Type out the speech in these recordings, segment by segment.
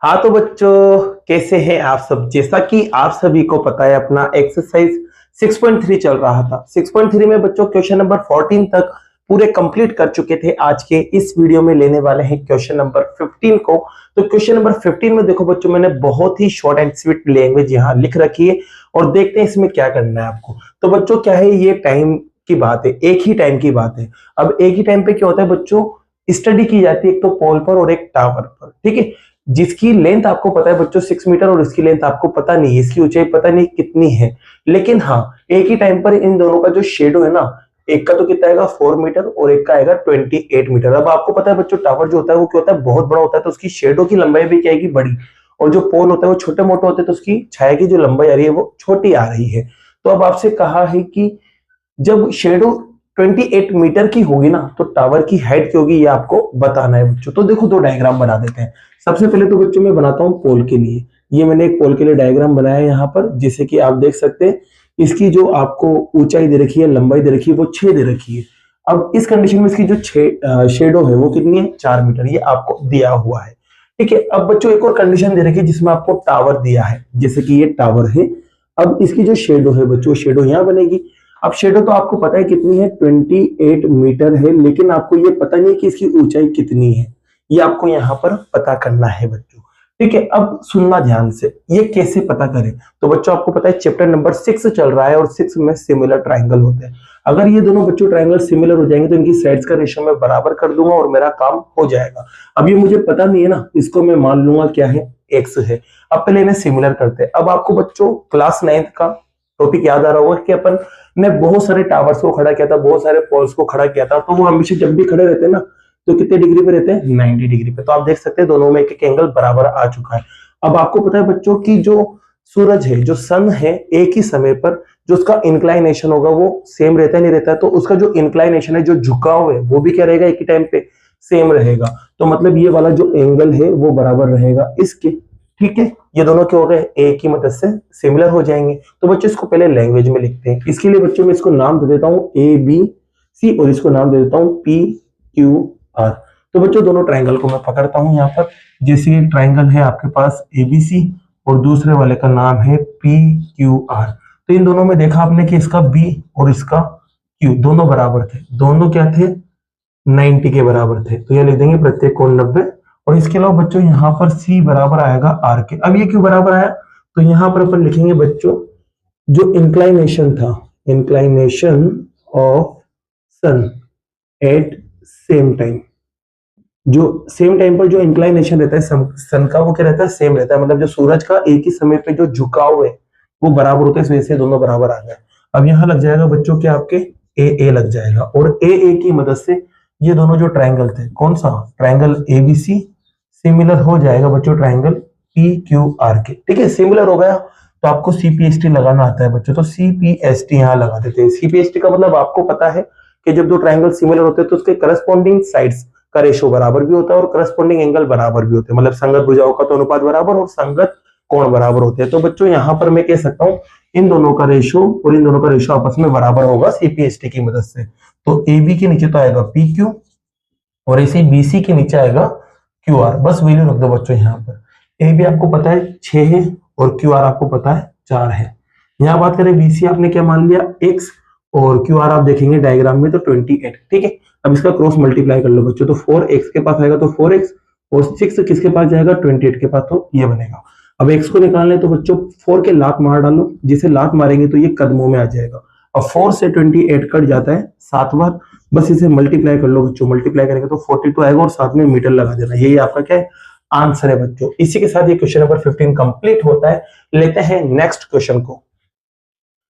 हाँ तो बच्चों, कैसे हैं आप सब। जैसा कि आप सभी को पता है, अपना एक्सरसाइज 6.3 चल रहा था। 6.3 में बच्चों क्वेश्चन नंबर 14 तक पूरे कंप्लीट कर चुके थे। आज के इस वीडियो में लेने वाले हैं क्वेश्चन नंबर 15 को। तो क्वेश्चन नंबर 15 में देखो बच्चों, मैंने बहुत ही शॉर्ट एंड स्वीट लैंग्वेज यहाँ लिख रखी है और देखते हैं इसमें क्या करना है आपको। तो बच्चों क्या है, ये टाइम की बात है, एक ही टाइम की बात है। अब एक ही टाइम पे क्या होता है बच्चों, स्टडी की जाती है एक तो पोल पर और एक टावर पर, ठीक है। जिसकी लेंथ आपको पता है बच्चों 6 मीटर और इसकी लेंथ आपको पता नहीं है, इसकी ऊंचाई पता नहीं कितनी है। लेकिन हाँ, एक ही टाइम पर इन दोनों का जो शेडो है ना, एक का तो कितना आएगा 4 मीटर और एक का आएगा 28 मीटर। अब आपको पता है बच्चों, टावर जो होता है वो क्या होता है, बहुत बड़ा होता है, तो उसकी शेडो की लंबाई भी क्या आएगी, बड़ी। और जो पोल होता है वो छोटे मोटे होते हैं, तो उसकी छाया की जो लंबाई आ रही है वो छोटी आ रही है। तो अब आपसे कहा है कि जब शेडो 28 मीटर की होगी ना, तो टावर की हाइट क्या होगी, ये आपको बताना है बच्चों। तो देखो दो डायग्राम बना देते हैं। सबसे पहले तो बच्चों मैं बनाता हूं पोल के लिए। ये मैंने एक पोल के लिए डायग्राम बनाया है यहाँ पर, जिसे कि आप देख सकते हैं। इसकी जो आपको ऊंचाई दे रखी है, लंबाई दे रखी है, वो 6 दे रखी है। अब इस कंडीशन में इसकी जो शेडो है वो कितनी है, 4 मीटर, ये आपको दिया हुआ है, ठीक है। अब बच्चों एक और कंडीशन दे रखी है जिसमें आपको टावर दिया है, जैसे कि ये टावर है। अब इसकी जो शेडो है बच्चों, शेडो यहाँ बनेगी। अब शेडो तो आपको पता है कितनी है, 28 मीटर है, लेकिन आपको ये पता नहीं कि इसकी ऊंचाई कितनी है। ये आपको यहाँ पर पता करना है बच्चों, ठीक है। अब सुनना ध्यान से, ये कैसे पता करें। तो बच्चों आपको पता है चैप्टर नंबर 6 चल रहा है और 6 में सिमिलर ट्राइंगल होते हैं। अगर ये दोनों बच्चों ट्राइंगल सिमिलर हो जाएंगे तो इनकी साइड्स का रेशियो मैं बराबर कर दूंगा और मेरा काम हो जाएगा। अब ये मुझे पता नहीं है ना, इसको मैं मान लूंगा क्या है, एक्स है। अब पहले इन्हें सिमिलर करते हैं। अब आपको बच्चों क्लास 9th का टॉपिक याद आ रहा होगा कि अपन ने बहुत सारे टावर्स को खड़ा किया था, बहुत सारे पोल्स को खड़ा किया था। तो वो हमेशा जब भी खड़े रहते हैं ना, तो कितने डिग्री पे रहते हैं, 90 डिग्री पे। तो आप देख सकते हैं दोनों में एक एक एंगल बराबर आ चुका है। अब आपको पता है बच्चों की जो सूरज है, जो सन है, एक ही समय पर जो उसका इंक्लाइनेशन होगा वो सेम रहता है, नहीं रहता है। तो उसका जो इंक्लाइनेशन है, जो झुकाव है, वो भी क्या रहेगा, एक ही टाइम पे सेम रहेगा। तो मतलब ये वाला जो एंगल है वो बराबर रहेगा इसके, ठीक है। ये दोनों क्या हो गए, ए की मदद से सिमिलर हो जाएंगे। तो बच्चों इसको पहले लैंग्वेज में लिखते हैं। इसके लिए बच्चों मैं इसको नाम दे देता हूँ ए बी सी और इसको नाम दे देता हूँ पी क्यू आर। तो बच्चों दोनों ट्राइंगल को मैं पकड़ता हूँ यहाँ पर। जैसे एक ट्राइंगल है आपके पास एबीसी और दूसरे वाले का नाम है पी क्यू आर। तो इन दोनों में देखा आपने कि इसका बी और इसका क्यू दोनों बराबर थे, दोनों क्या थे, 90 के बराबर थे। तो ये लिख देंगे प्रत्येक कोण 90। और इसके अलावा बच्चों यहाँ पर C बराबर आएगा R के। अब ये क्यों बराबर आया, तो यहाँ पर अपन लिखेंगे बच्चों जो इंक्लाइनेशन था, inclination of sun at same time. जो सेम टाइम पर जो इंक्लाइनेशन रहता है सन का, वो क्या रहता है, सेम रहता है। मतलब जो सूरज का एक ही समय पे जो झुकाव है वो बराबर होता है, इस वजह से दोनों बराबर आ गए। अब यहाँ लग जाएगा बच्चों क्या, आपके ए लग जाएगा। और ए की मदद से ये दोनों जो ट्राइंगल थे, कौन सा, ट्राइंगल एबीसी सिमिलर हो जाएगा बच्चों ट्राइंगल पी क्यू आर के, ठीक है। सिमिलर हो गया तो आपको सीपीएसटी लगाना आता है बच्चों। तो सीपीएसटी यहाँ लगा देते हैं। सीपीएसटी का मतलब आपको पता है कि जब दो ट्राइंगल सिमिलर होते हैं तो उसके करस्पॉन्डिंग साइड्स का रेशो बराबर भी होता है और करस्पॉन्डिंग एंगल बराबर भी होते हैं। मतलब संगत भुजाओं का तो अनुपात बराबर और संगत कोण बराबर होते हैं। तो बच्चों यहाँ पर मैं कह सकता हूँ इन दोनों का रेशो और इन दोनों का रेशो आपस में बराबर होगा सीपीएसटी की मदद से। तो एबी के नीचे तो आएगा पी क्यू और इसी बीसी के नीचे आएगा क्यू आर। बस वैल्यू रख दो बच्चों यहाँ पर। ए बी आपको पता है 6 है और क्यू आर आपको पता है 4 है। यहाँ बात करें बीसी, आपने क्या मान लिया, x, और क्यू आर आप देखेंगे डायग्राम में तो 28, ठीक है। अब इसका क्रॉस मल्टीप्लाई कर लो बच्चों। तो 4x के पास आएगा तो 4x और 6 किसके पास जाएगा, 28 के पास, तो ये बनेगा। अब x को निकालने तो बच्चों 4 के लात मार डालो, जिसे लात मारेंगे तो ये कदमों में आ जाएगा। अब 4 से 28 कट जाता है 7 बार, बस इसे मल्टीप्लाई कर लो बच्चों। मल्टीप्लाई करेंगे तो 42 आएगा और साथ में मीटर लगा देना। यही आपका क्या है, आंसर है बच्चों। इसी के साथ ये क्वेश्चन नंबर 15 कंप्लीट होता है। लेते हैं नेक्स्ट क्वेश्चन को।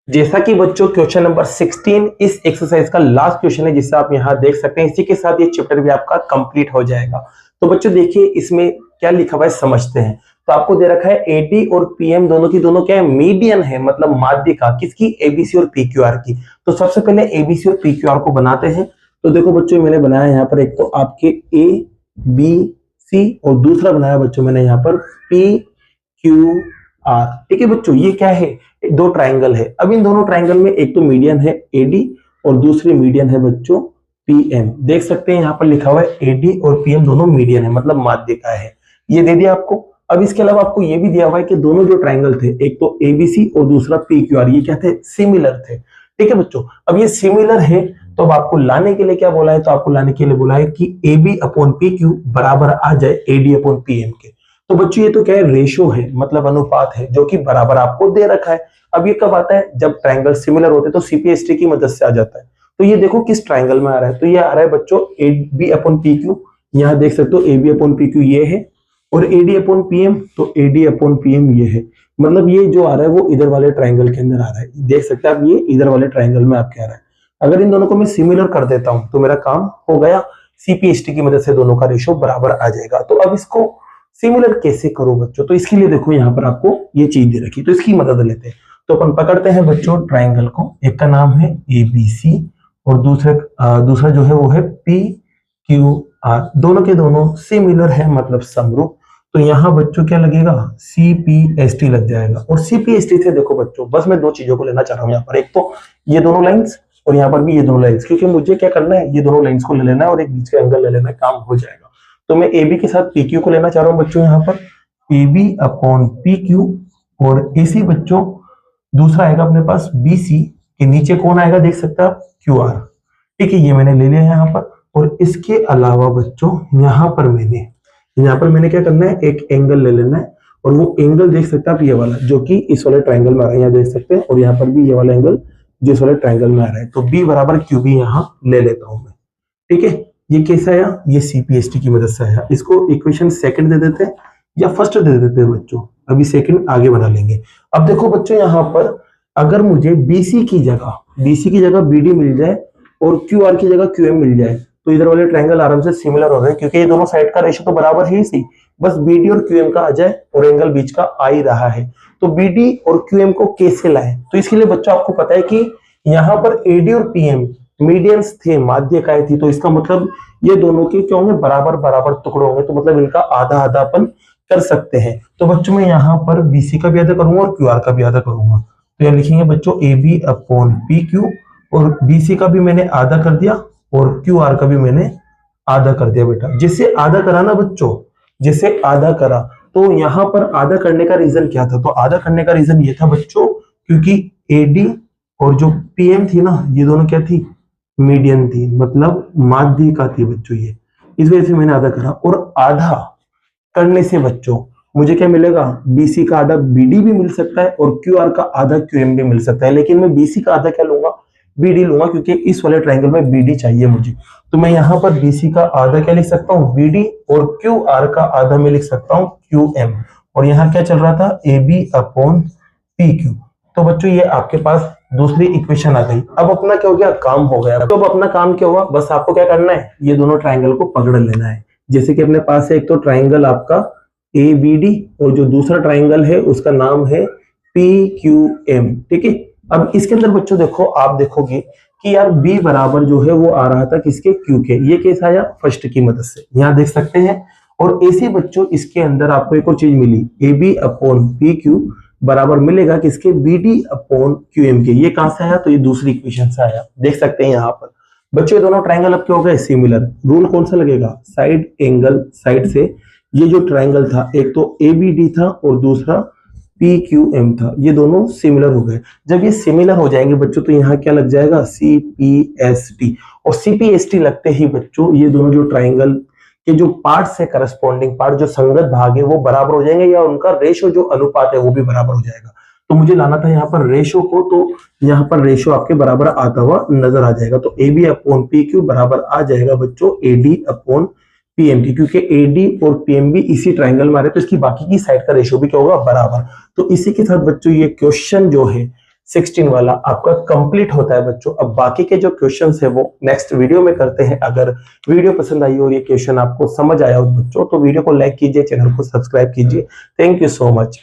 जैसा कि बच्चों क्वेश्चन नंबर 16 इस एक्सरसाइज का लास्ट क्वेश्चन है, जिसे आप यहाँ देख सकते हैं। इसी के साथ ये चैप्टर भी आपका कंप्लीट हो जाएगा। तो बच्चों देखिए इसमें क्या लिखा हुआ है, समझते हैं। तो आपको दे रखा है एडी और पीएम दोनों की दोनों क्या है, मीडियन है, मतलब माध्यिका किसकी, एबीसी और पीक्यूआर की। तो सबसे पहले एबीसी और पीक्यूआर को बनाते हैं। तो देखो बच्चों मैंने बनाया यहाँ पर एक तो आपके ए बी सी और दूसरा बनाया बच्चों मैंने यहाँ पर पी क्यू आर, ठीक है बच्चों। ये क्या है, दो ट्राइंगल है। अब इन दोनों ट्राइंगल में एक तो मीडियन है एडी और दूसरी मीडियन है बच्चों पीएम। देख सकते हैं यहाँ पर लिखा हुआ है एडी और पीएम दोनों मीडियन है, मतलब माध्यिका है। ये दे दिया आपको। अब इसके अलावा आपको ये भी दिया हुआ है कि दोनों जो ट्राइंगल थे, एक तो एबीसी और दूसरा पीक्यूआर, ये क्या थे, सिमिलर थे। ठीक है बच्चों, अब ये सिमिलर है तो अब आपको लाने के लिए क्या बोला है, तो आपको लाने के लिए बोला है कि AB अपॉन PQ बराबर आ जाए AD अपॉन PM के। तो बच्चों ये तो क्या है, रेशो है, मतलब अनुपात है, जो कि बराबर आपको दे रखा है। अब ये कब आता है, जब ट्राइंगल सिमिलर होते हैं तो CPST की मदद से आ जाता है। तो ये देखो किस ट्राइंगल में आ रहा है, तो ये आ रहा है बच्चों AB अपॉन PQ, यहाँ देख सकते हो AB अपॉन PQ ये है, और AD अपॉन PM, तो AD अपॉन PM ये है। मतलब ये जो आ रहा है वो इधर वाले ट्राइंगल के अंदर आ रहा है, देख सकते हैं आप, ये इधर वाले ट्राइंगल में आपके आ रहा है। अगर इन दोनों को मैं सिमिलर कर देता हूं तो मेरा काम हो गया, CPST की मदद से दोनों का रेशो बराबर आ जाएगा। तो अब इसको सिमिलर कैसे करो बच्चों, तो इसके लिए देखो यहाँ पर आपको ये चीज दे रखी, तो इसकी मदद लेते हैं। तो अपन पकड़ते हैं बच्चों ट्राइंगल को, एक का नाम है ABC और दूसरा जो है वो है PQR, दोनों के दोनों सिमिलर है, मतलब समरूप। तो यहाँ बच्चों क्या लगेगा, CPST लग जाएगा। और CPST से देखो बच्चों, बस मैं दो चीजों को लेना चाह रहा हूँ यहाँ पर, एक तो ये दोनों लाइंस और यहाँ पर भी ये दोनों लाइंस, क्योंकि मुझे क्या करना है, ये दोनों लाइंस को ले लेना है और एक बीच का एंगल ले लेना है, काम हो जाएगा। तो मैं AB के साथ PQ को लेना चाह रहा हूँ बच्चों, यहाँ पर AB अपॉन PQ, और AC बच्चों दूसरा आएगा अपने पास BC के नीचे कौन आएगा, देख सकते हैं आप, QR। ठीक है, ये मैंने ले लिया यहाँ पर। और इसके अलावा बच्चों यहाँ पर मैंने क्या करना है, एक एंगल ले लेना है, और वो एंगल देख सकते हैं आप, ये वाला जो कि इस वाले ट्राइंगल में आ रहा है, यहाँ देख सकते हैं, और यहाँ पर भी ये वाला एंगल जो इस वाले ट्राइंगल में आ रहा है। तो B बराबर QB यहाँ ले लेता हूं मैं। ठीक है, ये कैसे आया, ये CPST की मदद से आया। इसको इक्वेशन सेकंड दे देते हैं या फर्स्ट दे देते हैं बच्चों, अभी सेकंड आगे बढ़ा लेंगे। अब देखो बच्चों, यहाँ पर अगर मुझे BC की जगह BD मिल जाए और QR की जगह QM मिल जाए, तो इधर वाले ट्राइंगल आराम से सिमिलर हो रहे हैं, क्योंकि ये दोनों साइड का रेशो तो बराबर है ही, बस BD और QM का आ जाए और एंगल बीच का आ ही रहा है। तो BD और QM को कैसे लाएं, तो इसके लिए बच्चों आपको पता है कि यहाँ पर AD और PM मीडियंस थे, माध्यिकाएं थी, तो इसका मतलब ये दोनों के क्या होंगे, बराबर बराबर टुकड़े होंगे, तो मतलब इनका आधा आधा अपन कर सकते हैं। तो बच्चों मैं यहाँ पर BC का भी आधा करूंगा और QR का भी आधा करूंगा। तो यहाँ लिखेंगे बच्चों AB अपॉन PQ, और BC का भी मैंने आधा कर दिया और QR का भी मैंने आधा कर दिया बेटा। जिससे आधा करा ना बच्चों, जिससे आधा करा, तो यहाँ पर आधा करने का रीजन क्या था, तो आधा करने का रीजन ये था बच्चों, क्योंकि AD और जो PM थी ना, ये दोनों क्या थी, मीडियन थी, मतलब माध्यिका थी बच्चों ये, इस वजह से मैंने आधा करा। और आधा करने से बच्चों मुझे क्या मिलेगा, BC का आधा BD भी मिल सकता है और QR का आधा QM भी मिल सकता है, लेकिन मैं BC का आधा क्या लूंगा, BD लूंगा, क्योंकि इस वाले ट्राइंगल में BD चाहिए मुझे। तो मैं यहाँ पर BC का आधा क्या लिख सकता हूँ, BD, और QR का आधा मैं लिख सकता हूँ QM। और यहाँ क्या चल रहा था, AB अपॉन PQ। तो बच्चों ये आपके पास दूसरी इक्वेशन आ गई। अब अपना क्या हो गया, काम हो गया। तो अब अपना काम क्या हुआ, बस आपको क्या करना है, ये दोनों ट्राइंगल को पकड़ लेना है। जैसे कि अपने पास है एक तो ट्राइंगल आपका ABD, और जो दूसरा ट्राइंगल है उसका नाम है PQM। ठीक है, अब इसके अंदर बच्चों देखो, आप देखोगे कि यार B बराबर जो है वो आ रहा था किसके, Q के। ये कैसे आया, फर्स्ट की मदद से, यहाँ देख सकते हैं। और ऐसे बच्चों इसके अंदर आपको एक और चीज मिली, AB अपॉन PQ बराबर मिलेगा किसके, BD अपॉन QM के। ये कहां से आया, तो ये दूसरी इक्वेशन से आया, देख सकते हैं यहाँ पर बच्चों। दोनों ट्राइंगल अब क्या हो गए, सिमिलर। रूल कौन सा लगेगा, साइड एंगल साइड से। ये जो ट्राइंगल था, एक तो ABD था और दूसरा PQM था, ये दोनों सिमिलर हो गए। जब ये सिमिलर हो जाएंगे बच्चों, तो यहाँ क्या लग जाएगा, CPST। और CPST लगते ही बच्चों ये दोनों जो ट्राइंगल के जो पार्ट से करस्पॉन्डिंग पार्ट, जो संगत भाग है, वो बराबर हो जाएंगे, या उनका रेशो जो अनुपात है वो भी बराबर हो जाएगा। तो मुझे लाना था यहाँ पर रेशो को, तो यहाँ पर रेशो आपके बराबर आता हुआ नजर आ जाएगा। तो AB अपॉन PQ बराबर आ जाएगा बच्चों AD अपॉन PMT, क्योंकि AD और PM भी इसी ट्राइंगल में आ रहे, तो इसकी बाकी की साइड का रेशो भी क्या होगा, बराबर। तो इसी के साथ बच्चों ये क्वेश्चन जो है 16 वाला आपका कंप्लीट होता है बच्चों। अब बाकी के जो क्वेश्चंस है वो नेक्स्ट वीडियो में करते हैं। अगर वीडियो पसंद आई और ये क्वेश्चन आपको समझ आया हो बच्चों, तो वीडियो को लाइक कीजिए, चैनल को सब्सक्राइब कीजिए। Thank you so much.